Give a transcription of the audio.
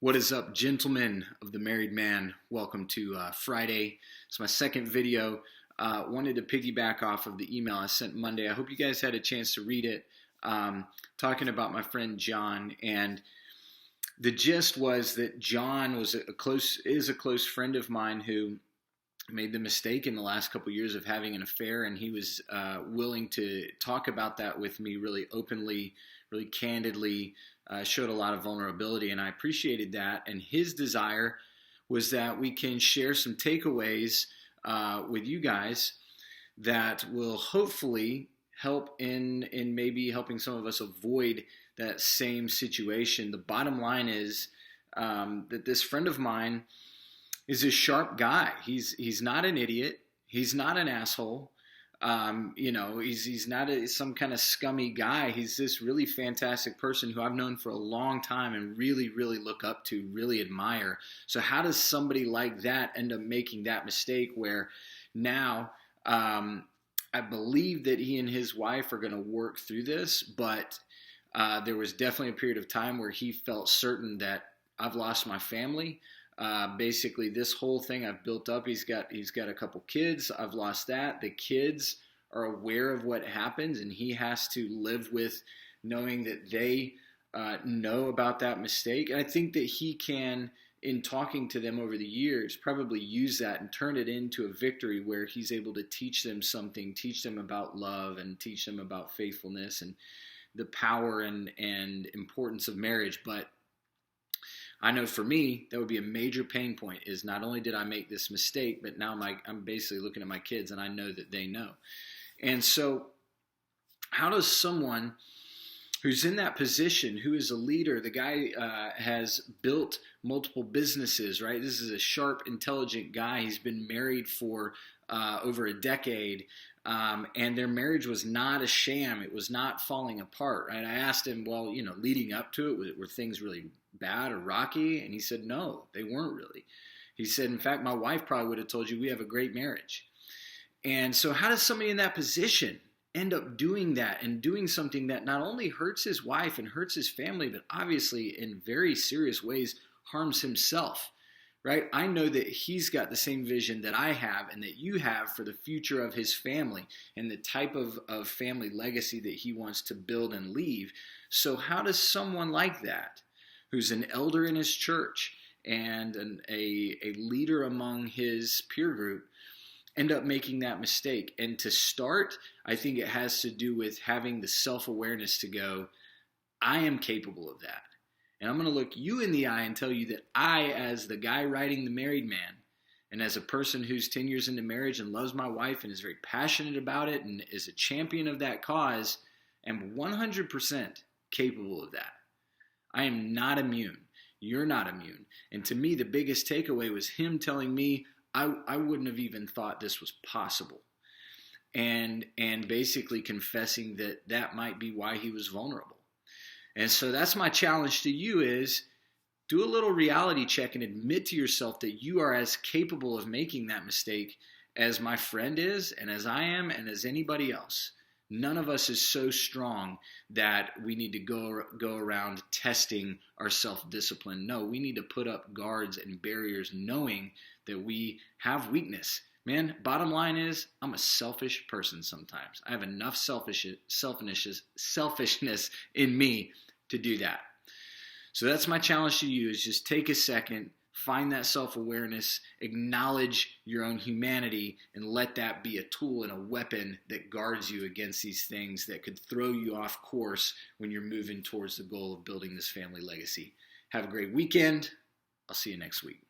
What is up, gentlemen of the married man? Welcome to Friday. It's my second video. Wanted to piggyback off of the email I sent Monday. I hope you guys had a chance to read it. Talking about my friend John, and the gist was that John is a close friend of mine who made the mistake in the last couple of years of having an affair, and he was willing to talk about that with me really openly, really candidly. Showed a lot of vulnerability, and I appreciated that. And his desire was that we can share some takeaways with you guys that will hopefully help in maybe helping some of us avoid that same situation. The bottom line is that this friend of mine is a sharp guy. He's not an idiot. He's not an asshole. He's not some kind of scummy guy. He's this really fantastic person who I've known for a long time and really, really look up to, really admire. So how does somebody like that end up making that mistake where now I believe that he and his wife are going to work through this, but there was definitely a period of time where he felt certain that I've lost my family. Basically, this whole thing I've built up, he's got a couple kids. I've lost that. The kids are aware of what happens, and he has to live with knowing that they know about that mistake. And I think that he can, in talking to them over the years, probably use that and turn it into a victory where he's able to teach them something, teach them about love and teach them about faithfulness and the power and importance of marriage. But I know for me, that would be a major pain point, is not only did I make this mistake, but now I'm basically looking at my kids and I know that they know. And so how does someone who's in that position, who is a leader, the guy has built multiple businesses, right? This is a sharp, intelligent guy. He's been married for over a decade. And their marriage was not a sham. It was not falling apart, right? I asked him, well, leading up to it, were things really bad or rocky? And he said, no, they weren't really. He said, in fact, my wife probably would have told you we have a great marriage. And so how does somebody in that position end up doing that and doing something that not only hurts his wife and hurts his family, but obviously in very serious ways harms himself? Right? I know that he's got the same vision that I have and that you have for the future of his family and the type of family legacy that he wants to build and leave. So how does someone like that, who's an elder in his church and a leader among his peer group, end up making that mistake? And to start, I think it has to do with having the self-awareness to go, I am capable of that. And I'm going to look you in the eye and tell you that I, as the guy writing The Married Man, and as a person who's 10 years into marriage and loves my wife and is very passionate about it and is a champion of that cause, am 100% capable of that. I am not immune. You're not immune. And to me, the biggest takeaway was him telling me I wouldn't have even thought this was possible. And basically confessing that might be why he was vulnerable. And so that's my challenge to you, is do a little reality check and admit to yourself that you are as capable of making that mistake as my friend is, and as I am, and as anybody else. None of us is so strong that we need to go around testing our self-discipline. No, we need to put up guards and barriers knowing that we have weakness. Man, bottom line is, I'm a selfish person sometimes. I have enough selfishness in me to do that. So that's my challenge to you, is just take a second, find that self-awareness, acknowledge your own humanity, and let that be a tool and a weapon that guards you against these things that could throw you off course when you're moving towards the goal of building this family legacy. Have a great weekend. I'll see you next week.